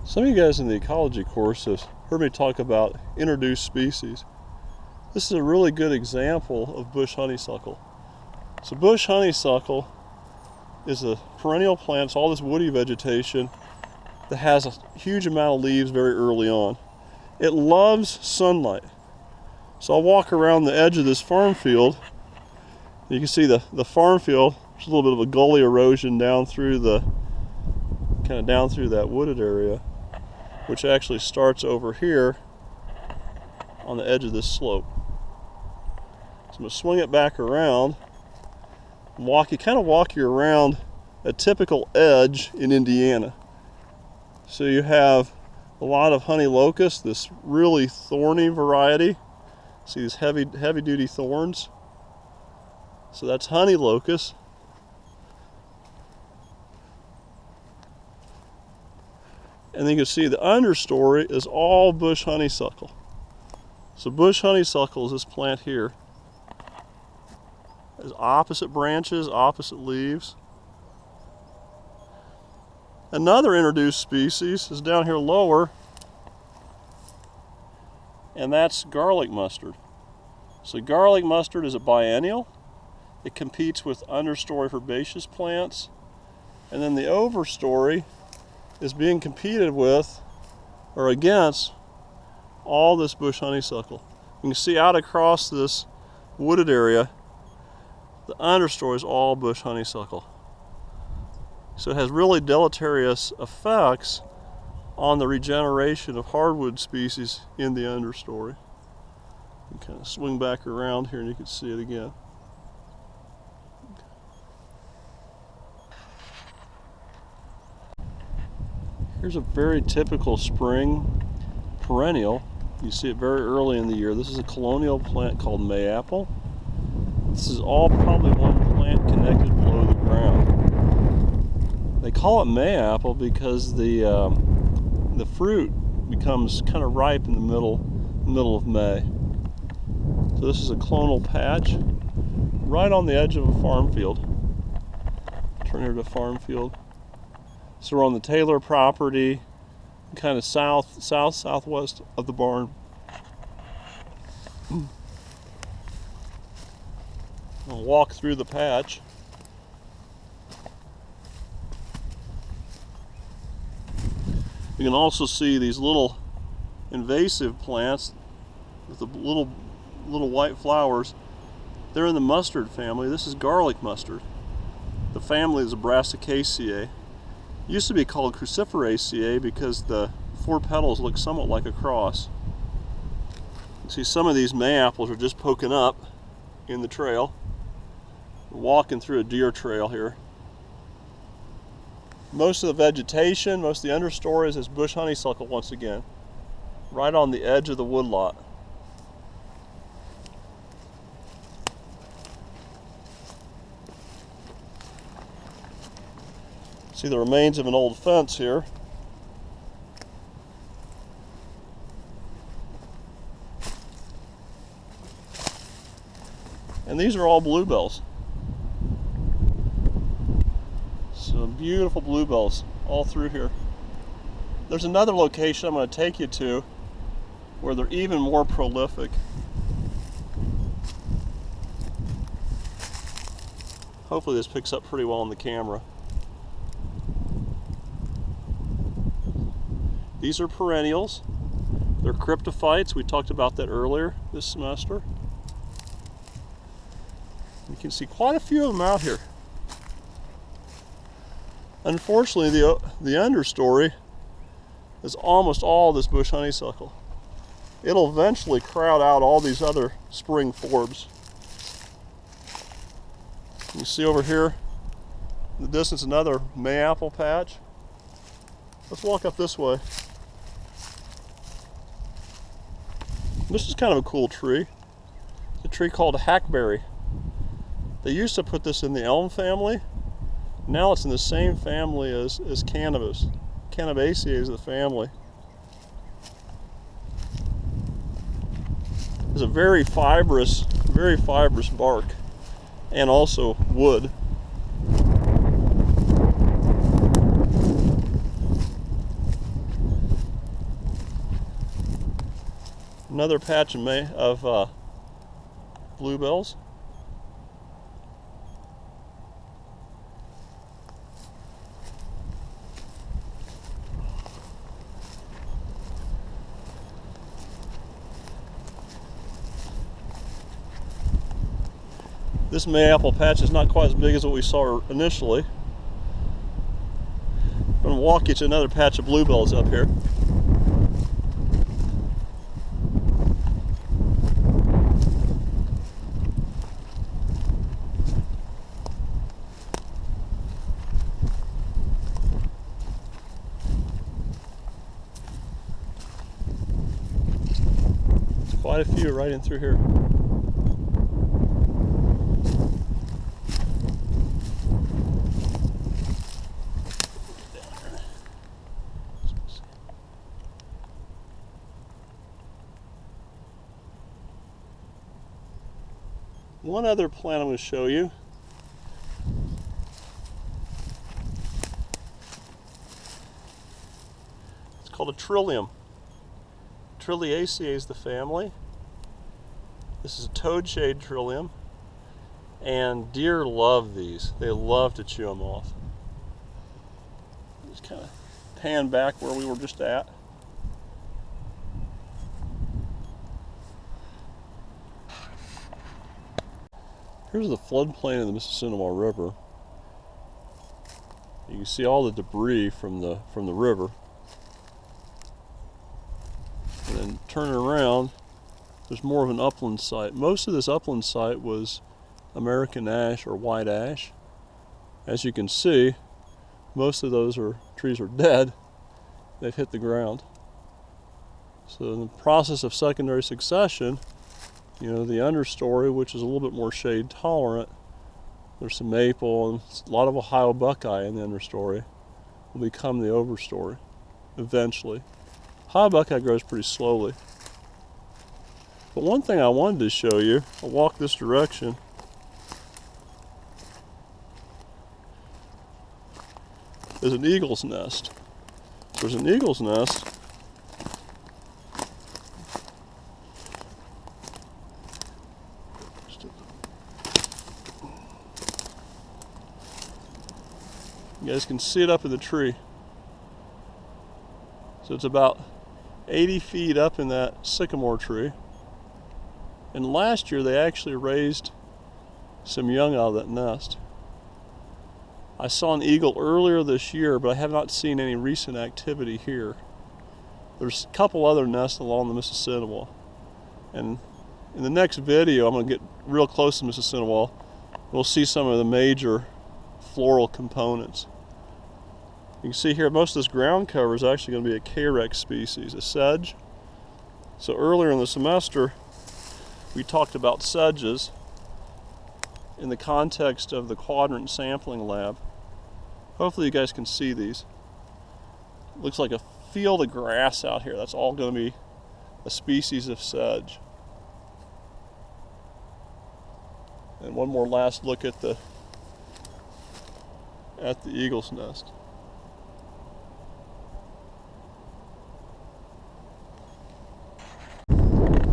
Some of you guys in the ecology course have heard me talk about introduced species. This is a really good example of bush honeysuckle. So bush honeysuckle is a perennial plant, it's all this woody vegetation that has a huge amount of leaves very early on. It loves sunlight. So I'll walk around the edge of this farm field. You can see the farm field. There's a little bit of a gully erosion down through down through that wooded area, which actually starts over here on the edge of this slope. So I'm going to swing it back around and walk you around a typical edge in Indiana. So you have a lot of honey locust, this really thorny variety. See these heavy duty thorns? So that's honey locust. And then you can see the understory is all bush honeysuckle. So bush honeysuckle is this plant here. It has opposite branches, opposite leaves. Another introduced species is down here lower, and that's garlic mustard. So garlic mustard is a biennial. It competes with understory herbaceous plants, and then the overstory is being competed with or against all this bush honeysuckle. You can see out across this wooded area, the understory is all bush honeysuckle. So it has really deleterious effects on the regeneration of hardwood species in the understory. You kind of swing back around here and you can see it again. Here's a very typical spring perennial. You see it very early in the year. This is a colonial plant called mayapple. This is all probably one plant connected below the ground. They call it mayapple because the fruit becomes kind of ripe in the middle of May. So this is a clonal patch right on the edge of a farm field. Turn here to farm field. So we're on the Taylor property, kind of southwest of the barn. I'll walk through the patch. You can also see these little invasive plants with the little white flowers. They're in the mustard family. This is garlic mustard. The family is a Brassicaceae. It used to be called Cruciferaceae because the four petals look somewhat like a cross. You see some of these mayapples are just poking up in the trail. We're walking through a deer trail here. Most of the vegetation, most of the understories is bush honeysuckle once again, right on the edge of the woodlot. See the remains of an old fence here. And these are all bluebells. So beautiful bluebells all through here. There's another location I'm going to take you to where they're even more prolific. Hopefully this picks up pretty well on the camera. These are perennials. They're cryptophytes. We talked about that earlier this semester. You can see quite a few of them out here. Unfortunately, the understory is almost all this bush honeysuckle. It'll eventually crowd out all these other spring forbs. You see over here in the distance another mayapple patch. Let's walk up this way. This is kind of a cool tree. It's a tree called hackberry. They used to put this in the elm family. Now it's in the same family as cannabis. Cannabaceae is the family. It's a very fibrous bark and also wood. Another patch of bluebells. This mayapple patch is not quite as big as what we saw initially. I'm going to walk you to another patch of bluebells up here. There's quite a few right in through here. One other plant I'm going to show you. It's called a trillium. Trilliaceae is the family. This is a toadshade trillium, and deer love these. They love to chew them off. Just kind of pan back where we were just at. Here's the floodplain of the Mississinewa River. You can see all the debris from the river. And then turning around, there's more of an upland site. Most of this upland site was American ash or white ash. As you can see, most of those trees are dead. They've hit the ground. So in the process of secondary succession, you know, the understory, which is a little bit more shade tolerant, there's some maple and a lot of Ohio buckeye in the understory, will become the overstory eventually. Ohio buckeye grows pretty slowly. But one thing I wanted to show you, I'll walk this direction, is an eagle's nest. There's an eagle's nest you guys can see it up in the tree. So it's about 80 feet up in that sycamore tree. And last year they actually raised some young out of that nest. I saw an eagle earlier this year, but I have not seen any recent activity here. There's a couple other nests along the Mississinewa. And in the next video, I'm going to get real close to Mississinewa. We'll see some of the major floral components. You can see here most of this ground cover is actually going to be a Carex species, a sedge. So earlier in the semester we talked about sedges in the context of the quadrant sampling lab. Hopefully you guys can see these. It looks like a field of grass out here. That's all going to be a species of sedge. And one more last look at the eagle's nest.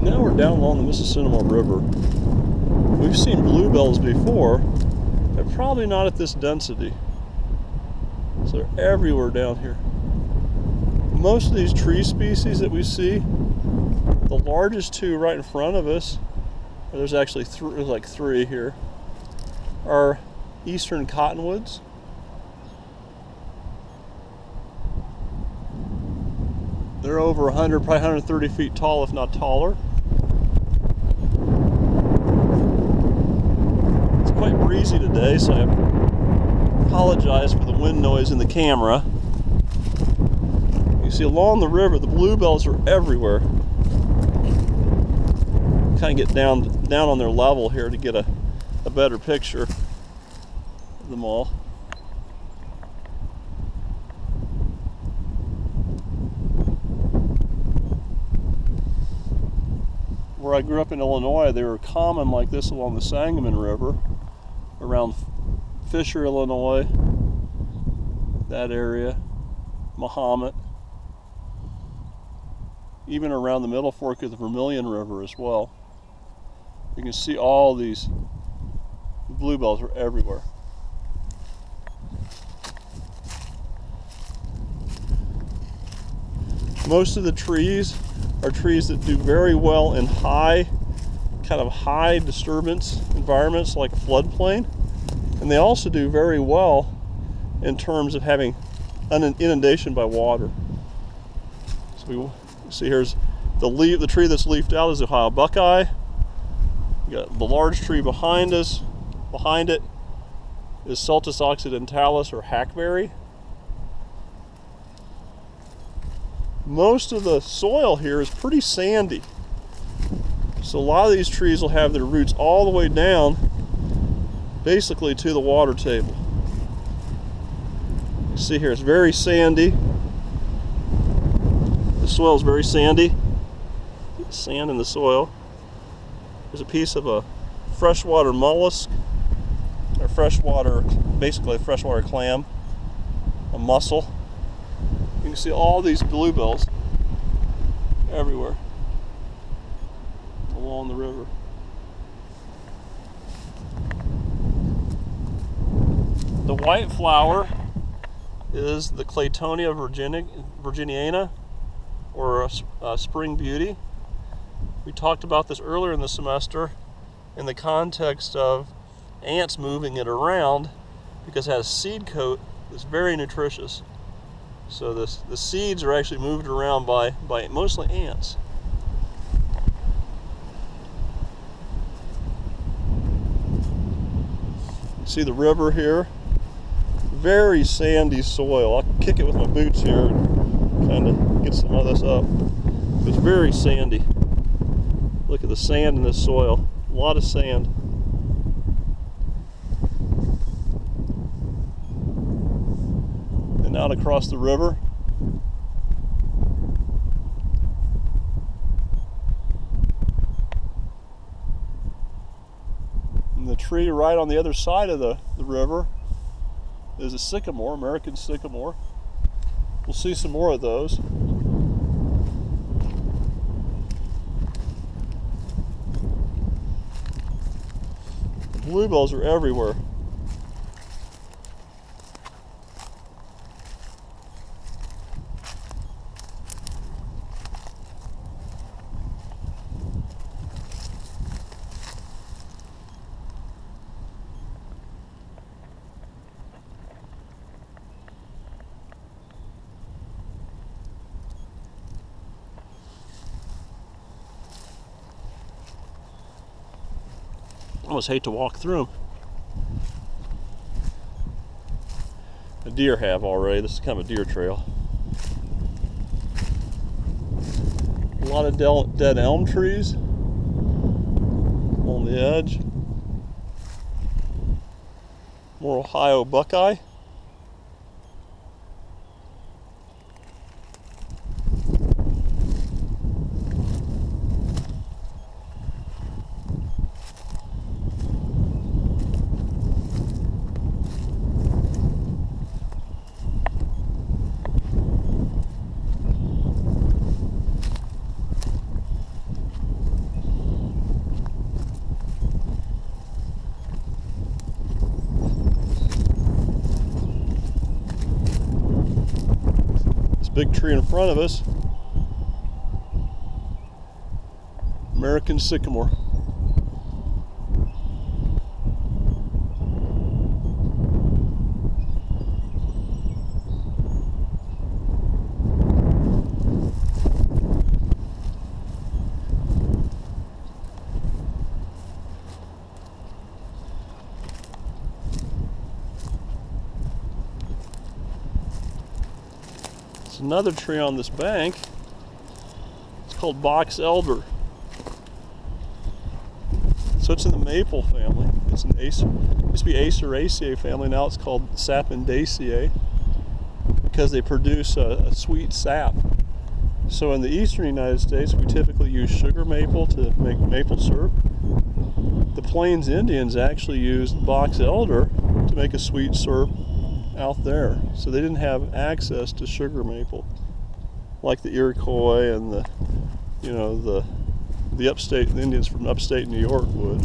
Now we're down along the Mississinewa River. We've seen bluebells before, but probably not at this density. So they're everywhere down here. Most of these tree species that we see, the largest two right in front of us, there's actually there's like three here, are eastern cottonwoods. They're over 100, probably 130 feet tall, if not taller. It's quite breezy today, so I apologize for the wind noise in the camera. You see along the river, the bluebells are everywhere. Kind of get down on their level here to get a better picture of them all. Where I grew up in Illinois, they were common like this along the Sangamon River, around Fisher, Illinois, that area, Mahomet. even around the middle fork of the Vermilion River as well. You can see all these bluebells are everywhere. Most of the trees are trees that do very well in high disturbance environments like floodplain, and they also do very well in terms of having inundation by water. So we see here's the tree that's leafed out is Ohio buckeye. We got the large tree behind us. Behind it is Celtis occidentalis, or hackberry. Most of the soil here is pretty sandy, so a lot of these trees will have their roots all the way down basically to the water table. You see here it's very sandy. The soil is very sandy. Sand in the soil. There's a piece of a freshwater mollusk, or basically a freshwater clam, a mussel. You can see all these bluebells everywhere along the river. The white flower is the Claytonia virginiana, or spring beauty. We talked about this earlier in the semester in the context of ants moving it around because it has a seed coat that's very nutritious. So the seeds are actually moved around by mostly ants. See the river here? Very sandy soil. I'll kick it with my boots here and kind of get some of this up. It's very sandy. Look at the sand in this soil. A lot of sand. And out across the river, and the tree right on the other side of the river is a sycamore, American sycamore. We'll see some more of those. The bluebells are everywhere. I almost hate to walk through them. The deer have already. This is kind of a deer trail. A lot of dead elm trees on the edge. More Ohio buckeye. Big tree in front of us, American sycamore. Another tree on this bank. It's called box elder. So it's in the maple family. It's an Acer. It used to be Aceraceae family. Now it's called Sapindaceae because they produce a sweet sap. So in the eastern United States, we typically use sugar maple to make maple syrup. The Plains Indians actually used box elder to make a sweet syrup out there, so they didn't have access to sugar maple. like the Iroquois and the, you know, the Indians from upstate New York would.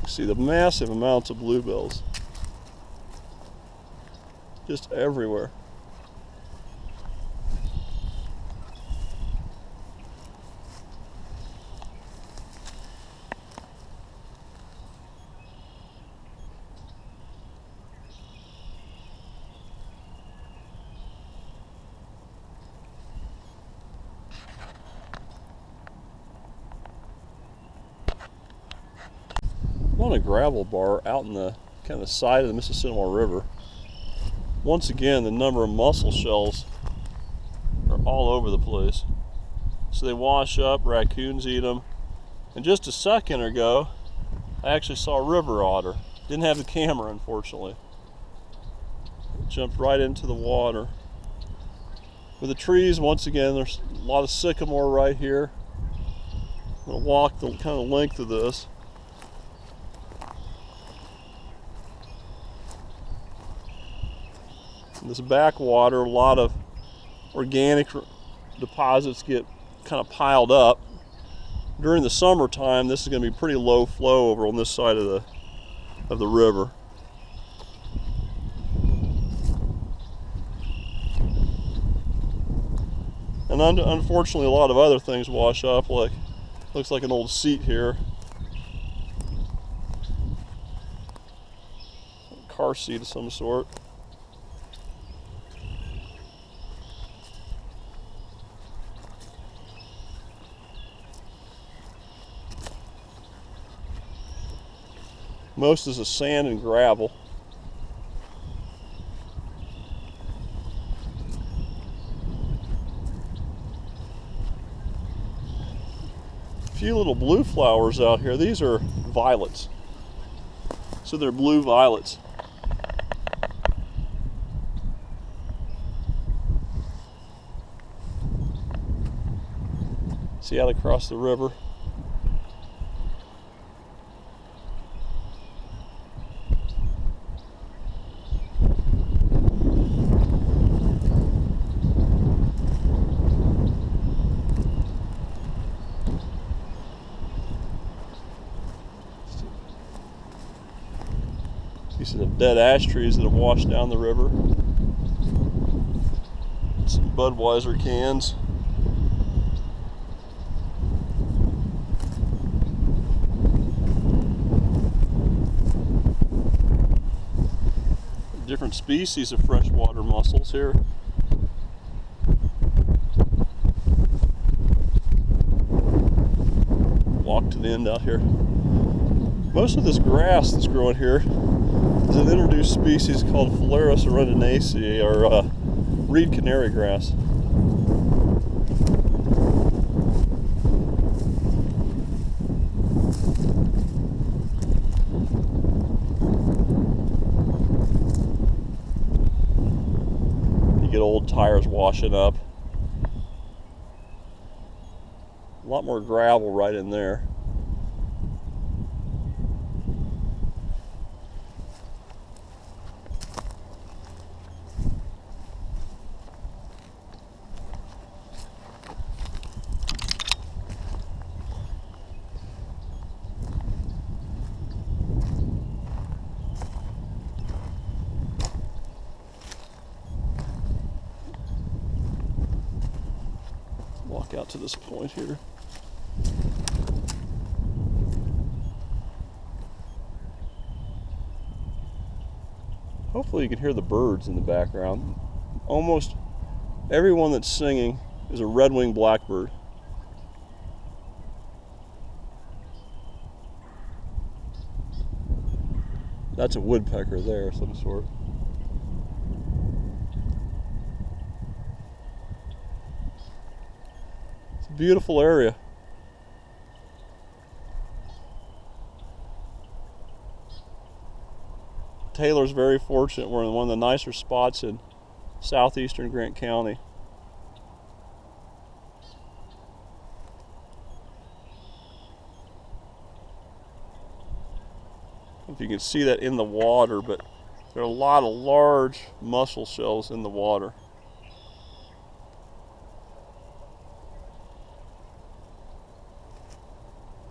You see the massive amounts of bluebells just everywhere. I'm on a gravel bar out in the kind of side of the Mississinewa River. Once again, the number of mussel shells are all over the place. So they wash up, raccoons eat them. And just a second ago, I actually saw a river otter. Didn't have the camera, unfortunately. It jumped right into the water. With the trees, once again, there's a lot of sycamore right here. I'm going to walk the kind of length of this. In this backwater, a lot of organic deposits get kind of piled up. During the summertime, this is going to be pretty low flow over on this side of the river. And unfortunately, a lot of other things wash up, like looks like an old seat here. A car seat of some sort. Most is a sand and gravel. A few little blue flowers out here. These are violets. So they're blue violets. See out across the river. Pieces of dead ash trees that have washed down the river. Some Budweiser cans. Different species of freshwater mussels here. Walk to the end out here. Most of this grass that's growing here is an introduced species called Phalaris arundinaceae, or reed canary grass. You get old tires washing up. A lot more gravel right in there. Walk out to this point here. Hopefully you can hear the birds in the background. Almost everyone that's singing is a red-winged blackbird. That's a woodpecker there of some sort. It's a beautiful area. Taylor's very fortunate. We're in one of the nicer spots in southeastern Grant County. if you can see that in the water, but there are a lot of large mussel shells in the water.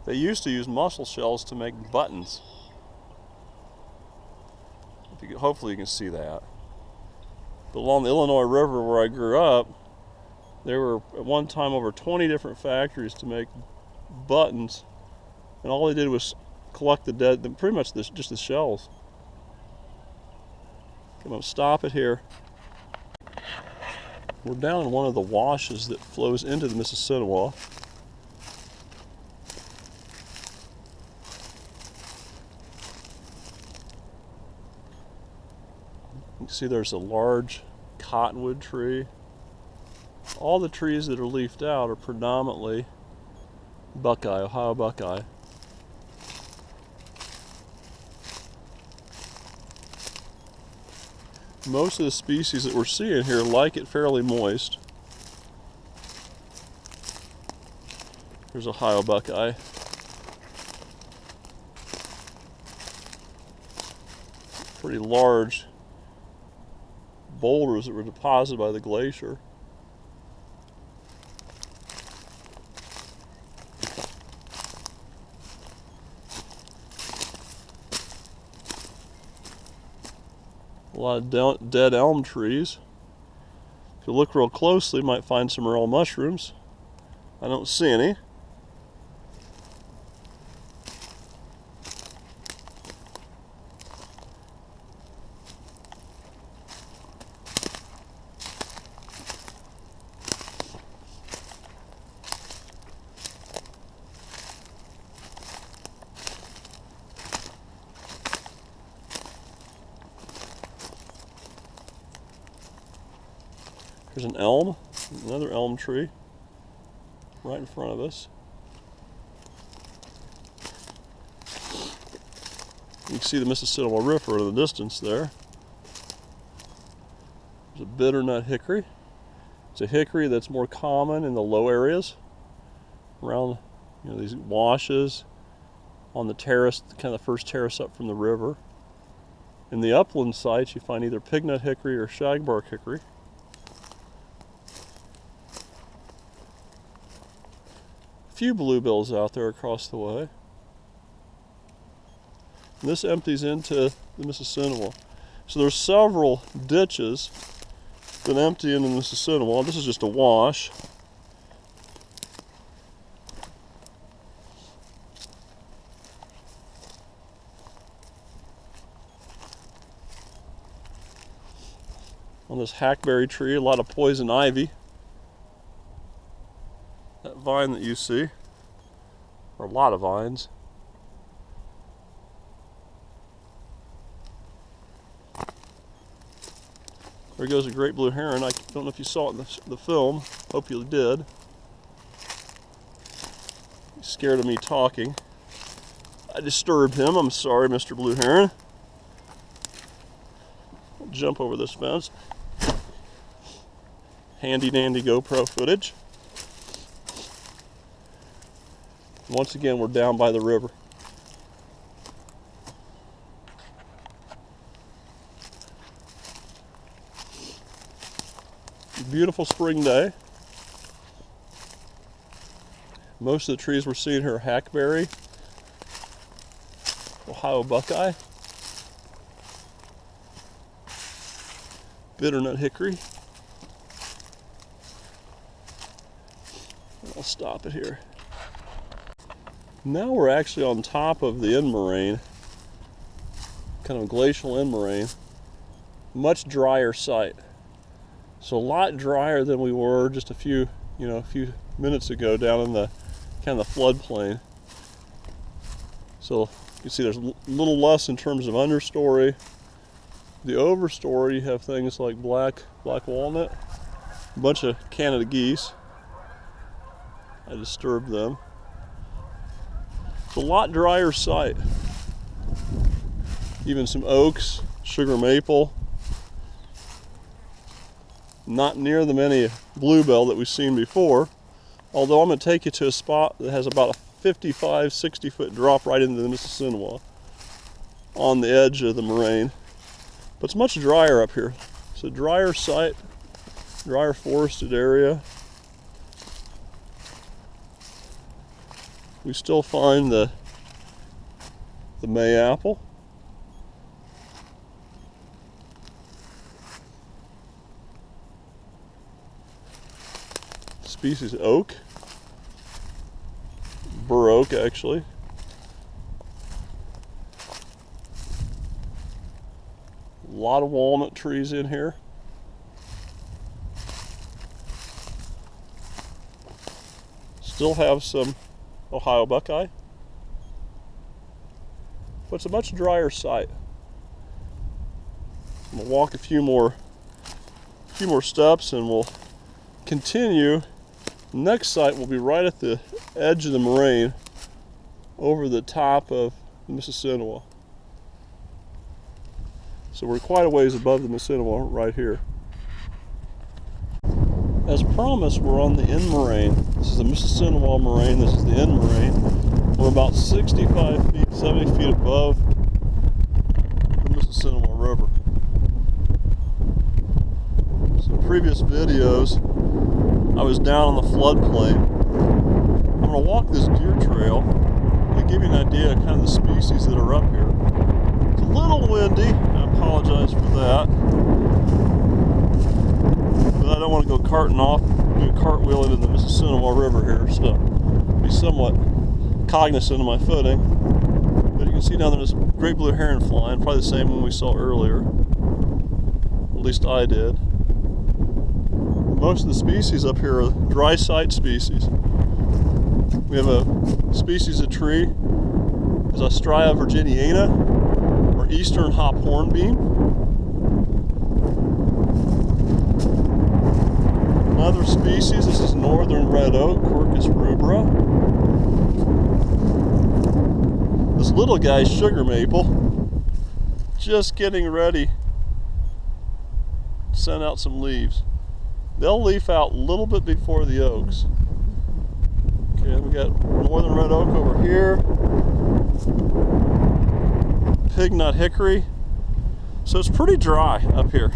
They used to use mussel shells to make buttons. Hopefully you can see that. But along the Illinois River where I grew up, there were at one time over 20 different factories to make buttons, and all they did was collect the dead, pretty much just the shells. I'm going to stop it here. We're down in one of the washes that flows into the Mississinewa. You can see there's a large cottonwood tree. All the trees that are leafed out are predominantly buckeye, Ohio buckeye. Most of the species that we're seeing here like it fairly moist. Here's Ohio buckeye. Pretty large boulders that were deposited by the glacier. A lot of dead elm trees. If you look real closely, you might find some morel mushrooms. I don't see any. There's an elm, another elm tree, right in front of us. You can see the Mississinewa River in the distance there. There's a bitternut hickory. It's a hickory that's more common in the low areas, around these washes, on the terrace, kind of the first terrace up from the river. In the upland sites, you find either pignut hickory or shagbark hickory. Few bluebills out there across the way. And this empties into the Mississinewa. So there's several ditches that empty into the Mississinewa. This is just a wash. On this hackberry tree, a lot of poison ivy. That vine that you see, or a lot of vines. There goes a great blue heron. I don't know if you saw it in the film. Hope you did. He's scared of me talking. I disturbed him. I'm sorry, Mr. Blue Heron. I'll jump over this fence. Handy dandy GoPro footage. Once again, we're down by the river. Beautiful spring day. Most of the trees we're seeing here are hackberry, Ohio buckeye, bitternut hickory. I'll stop it here. Now we're actually on top of the end moraine, kind of a glacial end moraine, much drier site. So a lot drier than we were just a few minutes ago down in the kind of the floodplain. So you can see there's a little less in terms of understory. The overstory, you have things like black walnut, a bunch of Canada geese. I disturbed them. It's a lot drier site. Even some oaks, sugar maple. Not near the many bluebell that we've seen before. Although I'm going to take you to a spot that has about a 55, 60 foot drop right into the Mississinewa. on the edge of the moraine, but it's much drier up here. It's a drier site, drier forested area. We still find the mayapple. Species oak, bur oak actually. A lot of walnut trees in here. Still have some Ohio buckeye, but it's a much drier site. I'm gonna walk a few more steps and we'll continue. The next site will be right at the edge of the moraine over the top of the Mississinewa. So we're quite a ways above the Mississinewa right here. As promised, we're on the end moraine. This is the Mississinewa moraine, this is the end moraine. We're about 65 feet, 70 feet above the Mississinewa River. So in previous videos, I was down on the floodplain. I'm going to walk this deer trail to give you an idea of kind of the species that are up here. It's a little windy, and I apologize for that. But I don't want to go carting off, do cartwheeling in the Mississinewa River here, so be somewhat cognizant of my footing. But you can see down there this great blue heron flying, probably the same one we saw earlier. At least I did. Most of the species up here are dry site species. We have a species of tree, is Ostrya virginiana, or eastern hop hornbeam. Another species, this is northern red oak, Quercus rubra. This little guy, sugar maple, just getting ready to send out some leaves. They'll leaf out a little bit before the oaks. Okay, we got northern red oak over here. Pignut hickory. So it's pretty dry up here.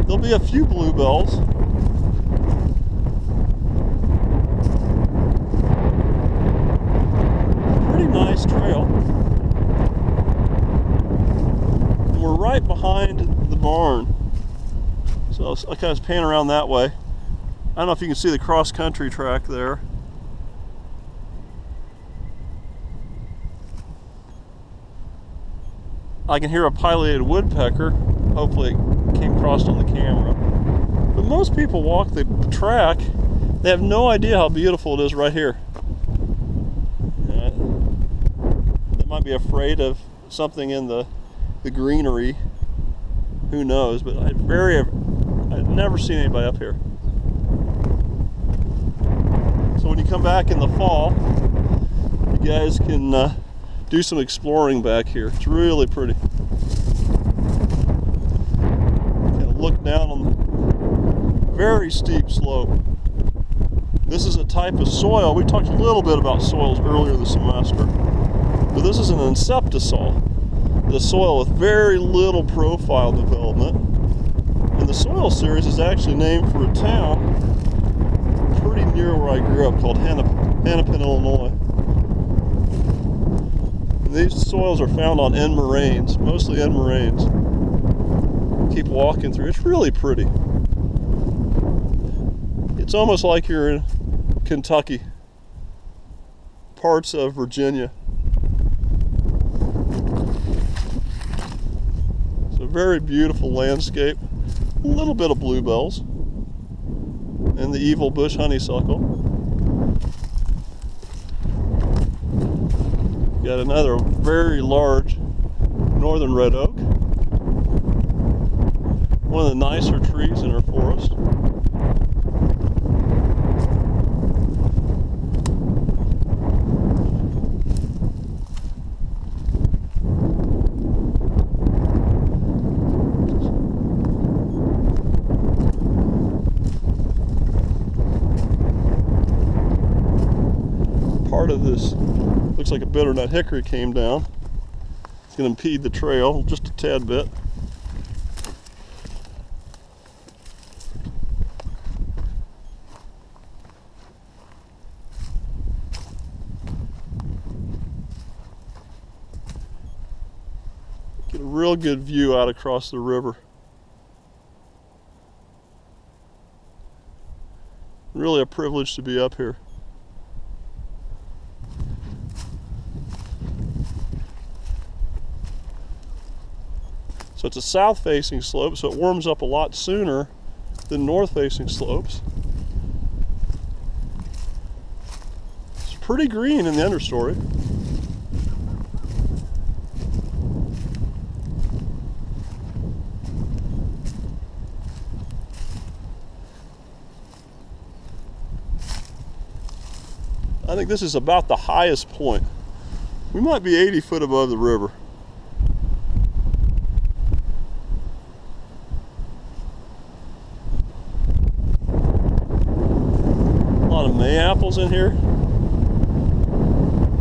There'll be a few bluebells. Pretty nice trail. And we're right behind the barn. So I kind of pan around that way. I don't know if you can see the cross-country track there. I can hear a pileated woodpecker. Hopefully it came across on the camera. But most people walk the track, they have no idea how beautiful it is right here. They might be afraid of something in the greenery. Who knows? But I've never seen anybody up here. So when you come back in the fall, you guys can do some exploring back here. It's really pretty. Kind of look down on the very steep slope. This is a type of soil. We talked a little bit about soils earlier this semester, but this is an inceptisol, the soil with very little profile development. And the soil series is actually named for a town pretty near where I grew up called Hennepin, Illinois. And these soils are found on end moraines, mostly end moraines. Keep walking through. It's really pretty. It's almost like you're in Kentucky, parts of Virginia. It's a very beautiful landscape. A little bit of bluebells and the evil bush honeysuckle. Got another very large northern red oak, one of the nicer trees in our forest. Part of this looks like a bitternut hickory came down, It's going to impede the trail just a tad bit. Get a real good view out across the river. Really a privilege to be up here. So it's a south-facing slope, so it warms up a lot sooner than north-facing slopes. It's pretty green in the understory. I think this is about the highest point. We might be 80 foot above the river. A lot of mayaples in here.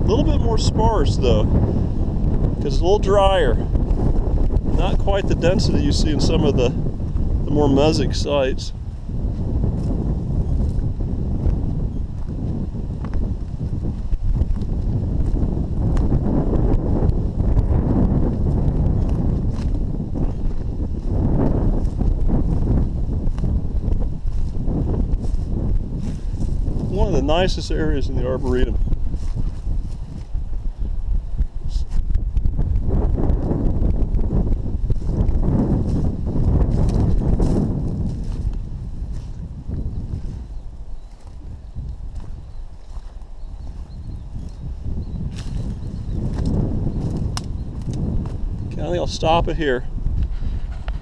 A little bit more sparse though, because it's a little drier. Not quite the density you see in some of the more mesic sites. One of the nicest areas in the Arboretum. Okay, I think I'll stop it here.